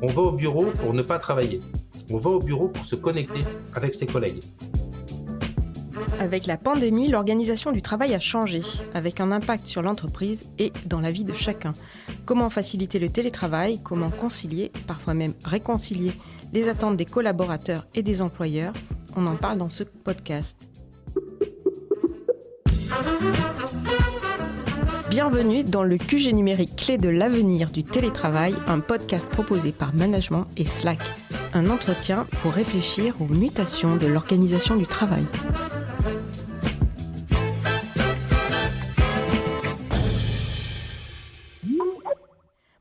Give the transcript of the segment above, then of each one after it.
On va au bureau pour ne pas travailler. On va au bureau pour se connecter avec ses collègues. Avec la pandémie, l'organisation du travail a changé, avec un impact sur l'entreprise et dans la vie de chacun. Comment faciliter le télétravail, comment concilier, parfois même réconcilier, les attentes des collaborateurs et des employeurs? On en parle dans ce podcast. Bienvenue dans le QG numérique clé de l'avenir du télétravail, un podcast proposé par Management et Slack. Un entretien pour réfléchir aux mutations de l'organisation du travail.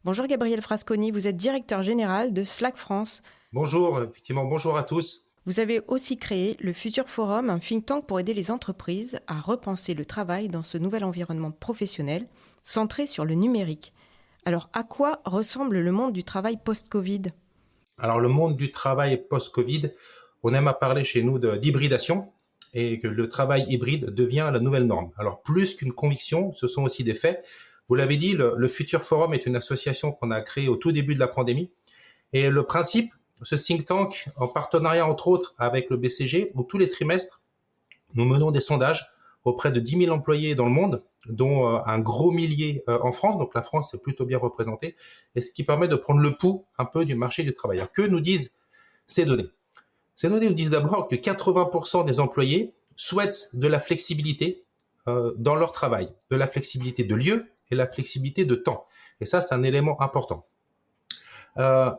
Bonjour Gabriel Frasconi, vous êtes directeur général de Slack France. Bonjour, effectivement, bonjour à tous. Vous avez aussi créé le Futur Forum, un think tank pour aider les entreprises à repenser le travail dans ce nouvel environnement professionnel, centré sur le numérique. Alors, à quoi ressemble le monde du travail post-Covid ? Alors, le monde du travail post-Covid, on aime à parler chez nous d'hybridation et que le travail hybride devient la nouvelle norme. Alors, plus qu'une conviction, ce sont aussi des faits. Vous l'avez dit, le Futur Forum est une association qu'on a créée au tout début de la pandémie. Et le principe, ce think tank, en partenariat entre autres avec le BCG, où tous les trimestres, nous menons des sondages auprès de 10 000 employés dans le monde, dont un gros millier en France. Donc la France est plutôt bien représentée, et ce qui permet de prendre le pouls un peu du marché du travail. Alors, que nous disent ces données ? Ces données nous disent d'abord que 80% des employés souhaitent de la flexibilité dans leur travail, de la flexibilité de lieu et la flexibilité de temps. Et ça, c'est un élément important.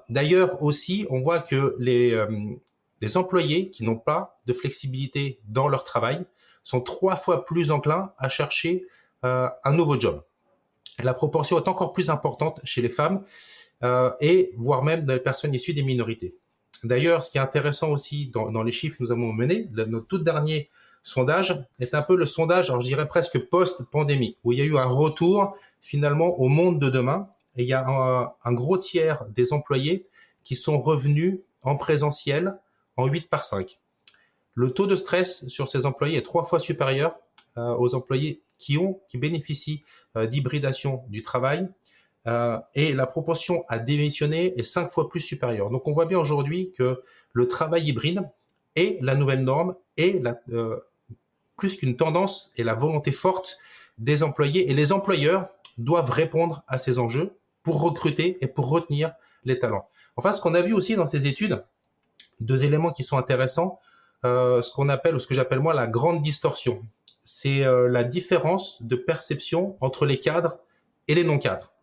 D'ailleurs aussi, on voit que les employés qui n'ont pas de flexibilité dans leur travail sont 3 fois plus enclins à chercher un nouveau job. Et la proportion est encore plus importante chez les femmes et voire même dans les personnes issues des minorités. D'ailleurs, ce qui est intéressant aussi dans les chiffres que nous avons menés, notre tout dernier sondage est un peu le sondage, alors je dirais presque post-pandémie, où il y a eu un retour finalement au monde de demain. Et il y a un gros tiers des employés qui sont revenus en présentiel en 8/5. Le taux de stress sur ces employés est 3 fois supérieur aux employés qui bénéficient d'hybridation du travail. Et la proportion à démissionner est 5 fois plus supérieure. Donc on voit bien aujourd'hui que le travail hybride est la nouvelle norme et plus qu'une tendance et la volonté forte des employés. Et les employeurs doivent répondre à ces enjeux pour recruter et pour retenir les talents. Enfin, ce qu'on a vu aussi dans ces études, 2 éléments qui sont intéressants, ce qu'on appelle, ou ce que j'appelle moi, la grande distorsion. C'est la différence de perception entre les cadres et les non-cadres.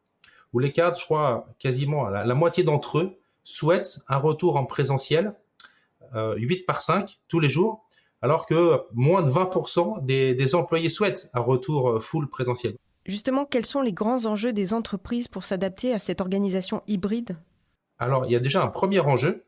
Où les cadres, je crois, quasiment la moitié d'entre eux souhaitent un retour en présentiel, 8/5 tous les jours, alors que moins de 20% des employés souhaitent un retour full présentiel. Justement, quels sont les grands enjeux des entreprises pour s'adapter à cette organisation hybride ? Alors, il y a déjà un premier enjeu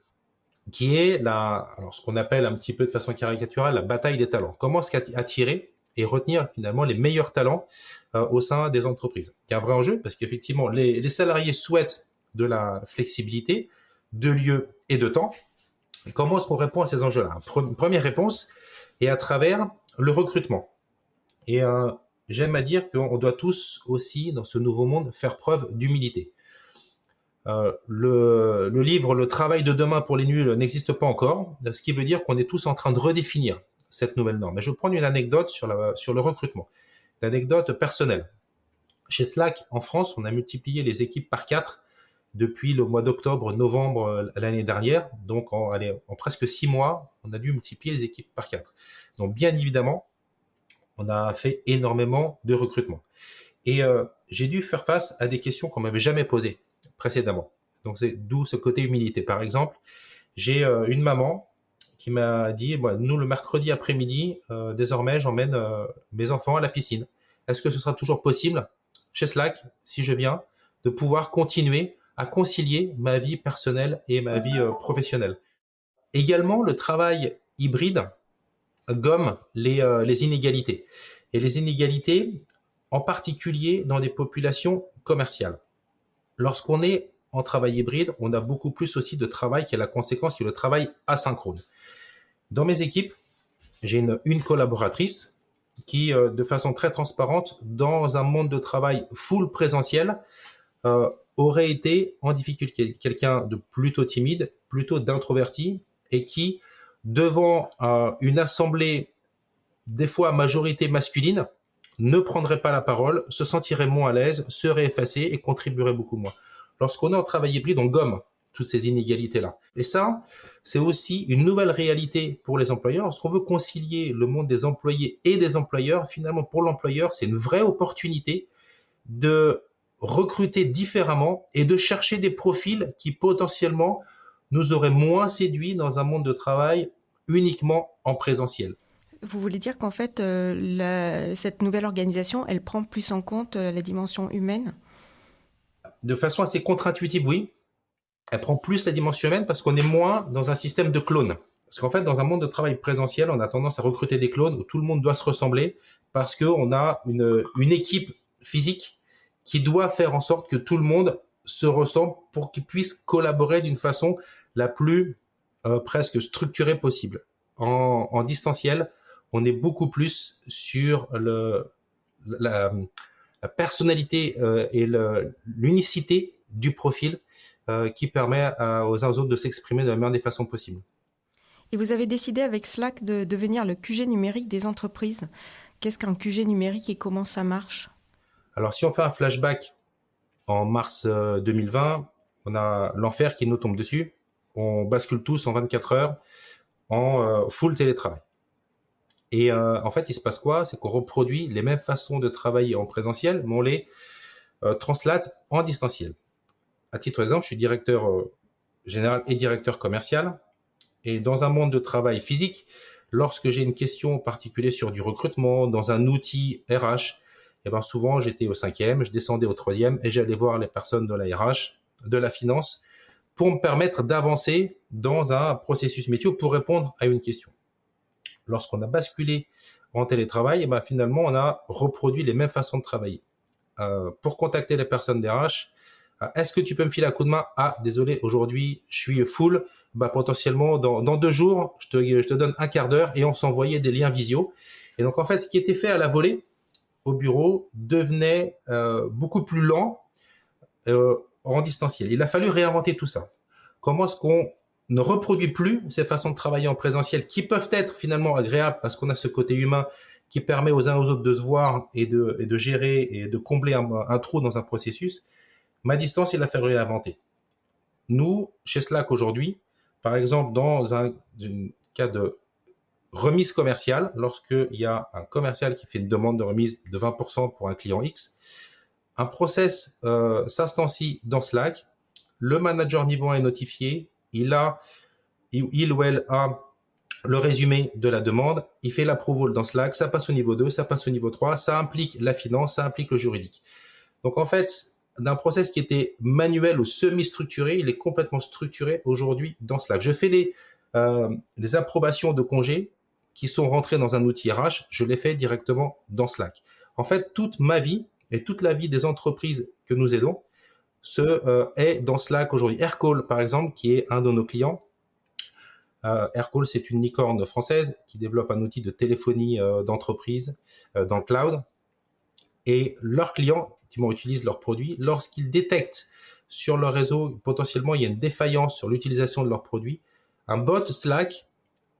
qui est ce qu'on appelle un petit peu de façon caricaturale la bataille des talents. Comment attirer et retenir finalement les meilleurs talents au sein des entreprises. Il y a un vrai enjeu parce qu'effectivement, les salariés souhaitent de la flexibilité, de lieu et de temps. Et comment est-ce qu'on répond à ces enjeux-là ? Une première réponse est à travers le recrutement. Et j'aime à dire qu'on doit tous aussi, dans ce nouveau monde, faire preuve d'humilité. Le livre « Le travail de demain pour les nuls » n'existe pas encore, ce qui veut dire qu'on est tous en train de redéfinir cette nouvelle norme. Et je vais prendre une anecdote sur le recrutement, une anecdote personnelle. Chez Slack, en France, on a multiplié les équipes par 4 depuis le mois d'octobre-novembre l'année dernière. Donc, en presque 6 mois, on a dû multiplier les équipes par 4. Donc, bien évidemment, on a fait énormément de recrutement. Et j'ai dû faire face à des questions qu'on m'avait jamais posées précédemment. Donc, c'est d'où ce côté humilité. Par exemple, j'ai une maman qui m'a dit, nous, le mercredi après-midi, désormais, j'emmène mes enfants à la piscine. Est-ce que ce sera toujours possible chez Slack, si je viens, de pouvoir continuer à concilier ma vie personnelle et ma vie professionnelle ? Également, le travail hybride gomme les inégalités. Et les inégalités, en particulier dans des populations commerciales. Lorsqu'on est en travail hybride, on a beaucoup plus aussi de travail qui est la conséquence, qui est le travail asynchrone. Dans mes équipes, j'ai une collaboratrice qui, de façon très transparente, dans un monde de travail full présentiel, aurait été en difficulté. Quelqu'un de plutôt timide, plutôt d'introverti, et qui, devant une assemblée, des fois à majorité masculine, ne prendrait pas la parole, se sentirait moins à l'aise, serait effacé et contribuerait beaucoup moins. Lorsqu'on est en travail hybride, on gomme toutes ces inégalités-là. Et ça, c'est aussi une nouvelle réalité pour les employeurs. Lorsqu'on veut concilier le monde des employés et des employeurs, finalement, pour l'employeur, c'est une vraie opportunité de recruter différemment et de chercher des profils qui potentiellement nous auraient moins séduits dans un monde de travail uniquement en présentiel. Vous voulez dire qu'en fait, cette nouvelle organisation, elle prend plus en compte la dimension humaine? De façon assez contre-intuitive, oui. Elle prend plus la dimension humaine parce qu'on est moins dans un système de clones. Parce qu'en fait, dans un monde de travail présentiel, on a tendance à recruter des clones où tout le monde doit se ressembler parce qu'on a une équipe physique qui doit faire en sorte que tout le monde se ressemble pour qu'ils puissent collaborer d'une façon la plus presque structurée possible. En distanciel, on est beaucoup plus sur la, la personnalité et l'unicité du profil qui permet aux uns aux autres de s'exprimer de la meilleure des façons possibles. Et vous avez décidé avec Slack de devenir le QG numérique des entreprises. Qu'est-ce qu'un QG numérique et comment ça marche? Alors si on fait un flashback en mars 2020, on a l'enfer qui nous tombe dessus. On bascule tous en 24 heures en full télétravail. Et en fait, il se passe quoi? C'est qu'on reproduit les mêmes façons de travailler en présentiel, mais on les translate en distanciel. À titre d'exemple, je suis directeur général et directeur commercial. Et dans un monde de travail physique, lorsque j'ai une question particulière sur du recrutement, dans un outil RH, eh ben souvent j'étais au 5e, je descendais au 3e et j'allais voir les personnes de la RH, de la finance, pour me permettre d'avancer dans un processus métier pour répondre à une question. Lorsqu'on a basculé en télétravail, eh ben finalement on a reproduit les mêmes façons de travailler. Pour contacter les personnes d'RH, est-ce que tu peux me filer un coup de main? Ah, désolé, aujourd'hui, je suis full. Bah, potentiellement, dans 2 jours, je te donne un quart d'heure et on s'envoyait des liens visio. Et donc, en fait, ce qui était fait à la volée au bureau devenait beaucoup plus lent en distanciel. Il a fallu réinventer tout ça. Comment est-ce qu'on ne reproduit plus ces façons de travailler en présentiel qui peuvent être finalement agréables parce qu'on a ce côté humain qui permet aux uns aux autres de se voir et de gérer et de combler un trou dans un processus. Ma distance, il a fallu l'inventer. Nous, chez Slack aujourd'hui, par exemple, dans un cas de remise commerciale, lorsqu'il y a un commercial qui fait une demande de remise de 20% pour un client X, un process s'instancie dans Slack, le manager niveau 1 est notifié, il ou elle a le résumé de la demande, il fait l'approval dans Slack, ça passe au niveau 2, ça passe au niveau 3, ça implique la finance, ça implique le juridique. Donc en fait, d'un process qui était manuel ou semi-structuré, il est complètement structuré aujourd'hui dans Slack. Je fais les approbations de congés qui sont rentrées dans un outil RH, je les fais directement dans Slack. En fait, toute ma vie et toute la vie des entreprises que nous aidons est dans Slack aujourd'hui. Aircall, par exemple, qui est un de nos clients. Aircall, c'est une licorne française qui développe un outil de téléphonie d'entreprise dans le cloud. Et leurs clients, effectivement, utilisent leurs produits. Lorsqu'ils détectent sur leur réseau, potentiellement, il y a une défaillance sur l'utilisation de leurs produits, un bot Slack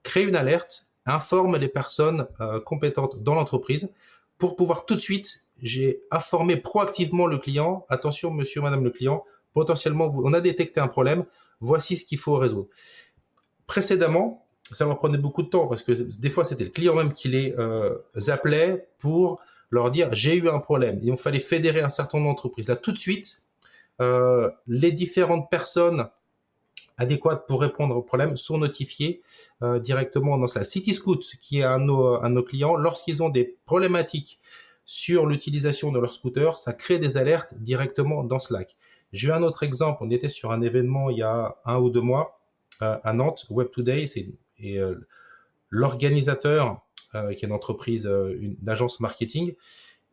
crée une alerte, informe les personnes compétentes dans l'entreprise pour pouvoir tout de suite, j'ai informé proactivement le client, attention monsieur, madame le client, potentiellement, on a détecté un problème, voici ce qu'il faut résoudre. Précédemment, ça leur prenait beaucoup de temps parce que des fois, c'était le client même qui les appelait pour leur dire j'ai eu un problème. Il fallait fédérer un certain nombre d'entreprises. Là, tout de suite, les différentes personnes adéquates pour répondre au problème sont notifiées directement dans ça. Cityscoot, qui est un de nos clients, lorsqu'ils ont des problématiques sur l'utilisation de leur scooter, ça crée des alertes directement dans Slack. J'ai eu un autre exemple. On était sur un événement il y a 1 ou 2 mois à Nantes, Web Today, et l'organisateur, qui est une entreprise, une agence marketing,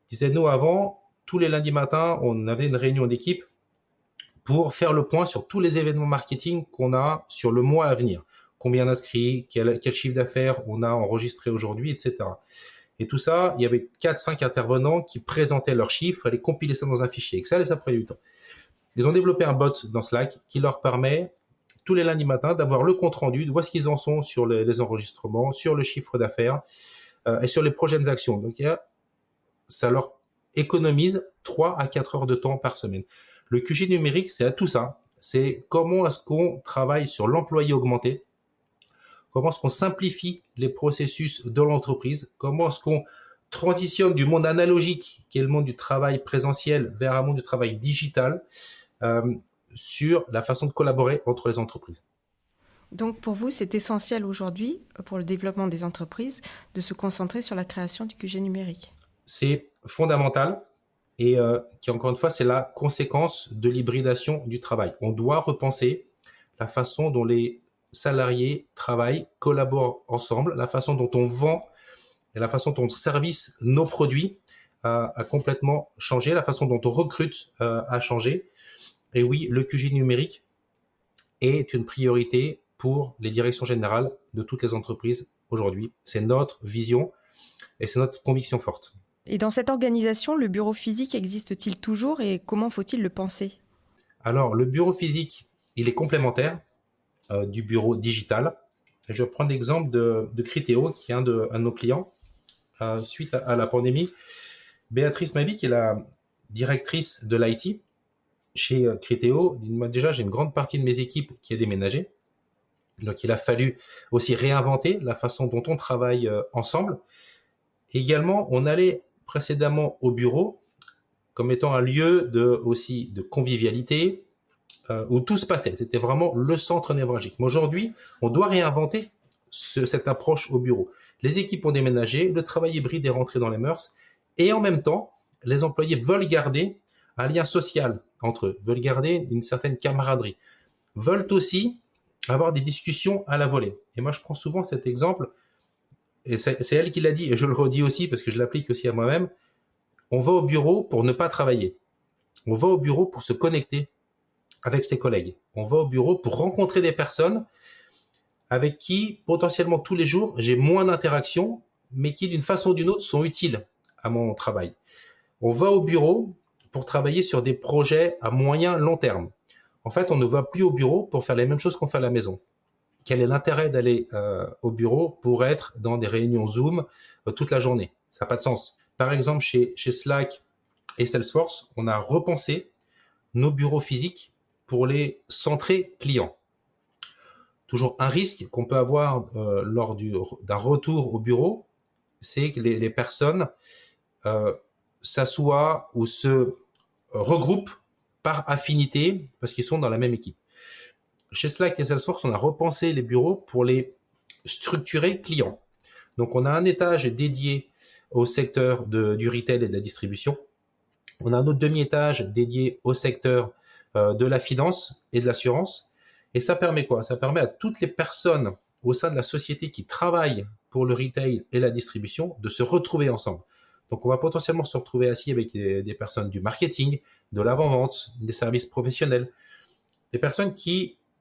disait nous avant, tous les lundis matins, on avait une réunion d'équipe pour faire le point sur tous les événements marketing qu'on a sur le mois à venir. Combien d'inscrits, quel chiffre d'affaires on a enregistré aujourd'hui, etc. Et tout ça, il y avait 4-5 intervenants qui présentaient leurs chiffres, et les compilaient ça dans un fichier Excel, et ça prenait du temps. Ils ont développé un bot dans Slack qui leur permet tous les lundis matins d'avoir le compte-rendu, de voir ce qu'ils en sont sur les enregistrements, sur le chiffre d'affaires et sur les prochaines actions. Donc, ça leur économise 3 à 4 heures de temps par semaine. Le QG numérique, c'est à tout ça. C'est comment est-ce qu'on travaille sur l'employé augmenté, comment est-ce qu'on simplifie les processus de l'entreprise, comment est-ce qu'on transitionne du monde analogique, qui est le monde du travail présentiel, vers un monde du travail digital, sur la façon de collaborer entre les entreprises. Donc pour vous, c'est essentiel aujourd'hui, pour le développement des entreprises, de se concentrer sur la création du QG numérique. C'est fondamental et qui, encore une fois, c'est la conséquence de l'hybridation du travail. On doit repenser la façon dont les salariés travaillent, collaborent ensemble, la façon dont on vend et la façon dont on service nos produits a complètement changé, la façon dont on recrute a changé. Et oui, le QG numérique est une priorité pour les directions générales de toutes les entreprises aujourd'hui. C'est notre vision et c'est notre conviction forte. Et dans cette organisation, le bureau physique existe-t-il toujours et comment faut-il le penser ? Alors, le bureau physique, il est complémentaire du bureau digital. Je prends l'exemple de Criteo, qui est un de nos clients. Suite à la pandémie, Béatrice Mabi, qui est la directrice de l'IT chez Criteo, dit-moi, déjà, j'ai une grande partie de mes équipes qui a déménagé. Donc, il a fallu aussi réinventer la façon dont on travaille ensemble. Et également, on allait précédemment au bureau comme étant un lieu aussi de convivialité où tout se passait. C'était vraiment le centre névralgique. Mais aujourd'hui, on doit réinventer cette approche au bureau. Les équipes ont déménagé, le travail hybride est rentré dans les mœurs et en même temps, les employés veulent garder un lien social entre eux, veulent garder une certaine camaraderie, veulent aussi avoir des discussions à la volée. Et moi, je prends souvent cet exemple, et c'est elle qui l'a dit, et je le redis aussi parce que je l'applique aussi à moi-même. On va au bureau pour ne pas travailler. On va au bureau pour se connecter avec ses collègues. On va au bureau pour rencontrer des personnes avec qui, potentiellement tous les jours, j'ai moins d'interactions, mais qui, d'une façon ou d'une autre, sont utiles à mon travail. On va au bureau pour travailler sur des projets à moyen, long terme. En fait, on ne va plus au bureau pour faire les mêmes choses qu'on fait à la maison. Quel est l'intérêt d'aller au bureau pour être dans des réunions Zoom toute la journée? Ça n'a pas de sens. Par exemple, chez Slack et Salesforce, on a repensé nos bureaux physiques pour les centrer clients. Toujours un risque qu'on peut avoir lors d'un retour au bureau, c'est que les personnes s'assoient ou se regroupent par affinité parce qu'ils sont dans la même équipe. Chez Slack et Salesforce, on a repensé les bureaux pour les structurer clients. Donc, on a un étage dédié au secteur du retail et de la distribution. On a un autre demi-étage dédié au secteur de la finance et de l'assurance. Et ça permet quoi? Ça permet à toutes les personnes au sein de la société qui travaillent pour le retail et la distribution de se retrouver ensemble. Donc, on va potentiellement se retrouver assis avec des personnes du marketing, de l'avant-vente, des services professionnels, des personnes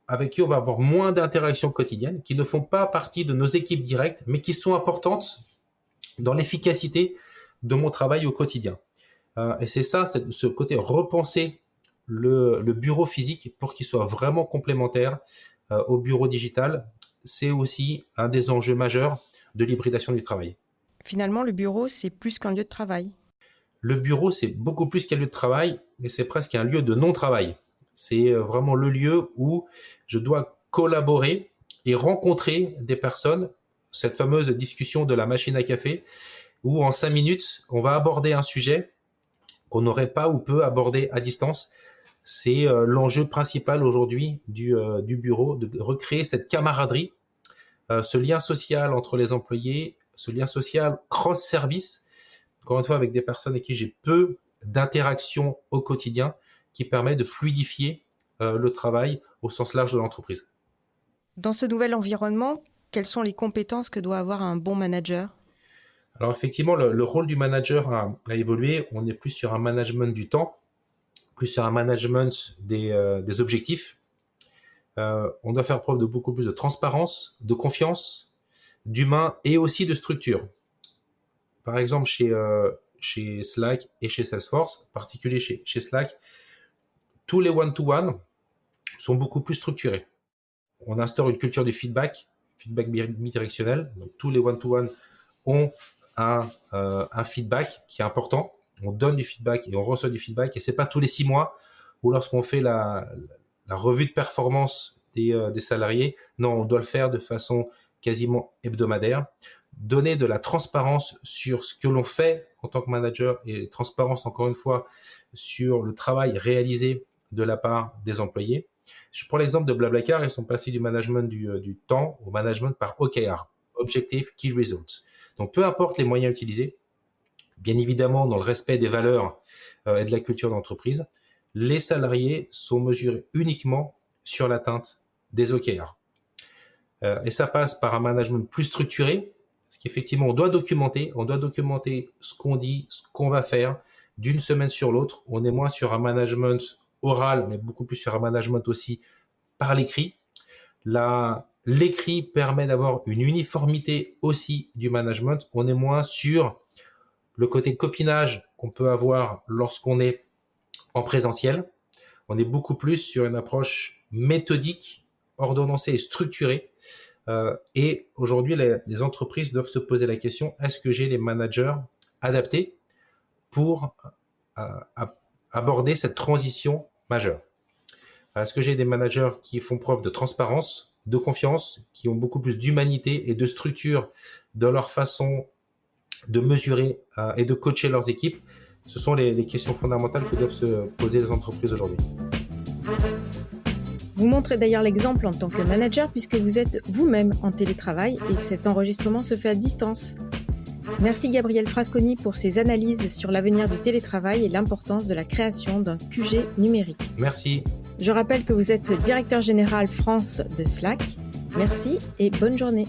avec qui on va avoir moins d'interactions quotidiennes, qui ne font pas partie de nos équipes directes, mais qui sont importantes dans l'efficacité de mon travail au quotidien. Et c'est ça, ce côté repenser le bureau physique pour qu'il soit vraiment complémentaire au bureau digital. C'est aussi un des enjeux majeurs de l'hybridation du travail. Finalement, le bureau, c'est plus qu'un lieu de travail. Le bureau, c'est beaucoup plus qu'un lieu de travail, mais c'est presque un lieu de non-travail. C'est vraiment le lieu où je dois collaborer et rencontrer des personnes. Cette fameuse discussion de la machine à café, où en 5 minutes, on va aborder un sujet qu'on n'aurait pas ou peut aborder à distance. C'est l'enjeu principal aujourd'hui du bureau, de recréer cette camaraderie, ce lien social entre les employés, ce lien social cross-service, encore une fois avec des personnes avec qui j'ai peu d'interactions au quotidien, qui permet de fluidifier le travail au sens large de l'entreprise. Dans ce nouvel environnement, quelles sont les compétences que doit avoir un bon manager ? Alors effectivement, le rôle du manager a évolué. On n'est plus sur un management du temps, plus sur un management des objectifs. On doit faire preuve de beaucoup plus de transparence, de confiance, d'humain et aussi de structure. Par exemple, chez Slack et chez Salesforce, en particulier chez Slack, tous les one-to-one sont beaucoup plus structurés. On instaure une culture du feedback bidirectionnel. Donc, tous les one-to-one ont un feedback qui est important. On donne du feedback et on reçoit du feedback. Et c'est pas tous les 6 mois ou lorsqu'on fait la revue de performance des salariés. Non, on doit le faire de façon quasiment hebdomadaire. Donner de la transparence sur ce que l'on fait en tant que manager et transparence, encore une fois, sur le travail réalisé de la part des employés. Je prends l'exemple de Blablacar, ils sont passés du management du temps au management par OKR, Objective Key Results. Donc, peu importe les moyens utilisés, bien évidemment, dans le respect des valeurs et de la culture d'entreprise, les salariés sont mesurés uniquement sur l'atteinte des OKR. Et ça passe par un management plus structuré, parce qu'effectivement, on doit documenter ce qu'on dit, ce qu'on va faire d'une semaine sur l'autre. On est moins sur un management oral, mais beaucoup plus sur un management aussi par l'écrit. L'écrit permet d'avoir une uniformité aussi du management. On est moins sur le côté copinage qu'on peut avoir lorsqu'on est en présentiel. On est beaucoup plus sur une approche méthodique, ordonnancée et structurée. Et aujourd'hui, les entreprises doivent se poser la question, est-ce que j'ai les managers adaptés pour aborder cette transition majeure? Est-ce que j'ai des managers qui font preuve de transparence, de confiance, qui ont beaucoup plus d'humanité et de structure dans leur façon de mesurer et de coacher leurs équipes? Ce sont les questions fondamentales que doivent se poser les entreprises aujourd'hui. Vous montrez d'ailleurs l'exemple en tant que manager puisque vous êtes vous-même en télétravail et cet enregistrement se fait à distance. Merci Gabriel Frasconi pour ses analyses sur l'avenir du télétravail et l'importance de la création d'un QG numérique. Merci. Je rappelle que vous êtes directeur général France de Slack. Merci et bonne journée.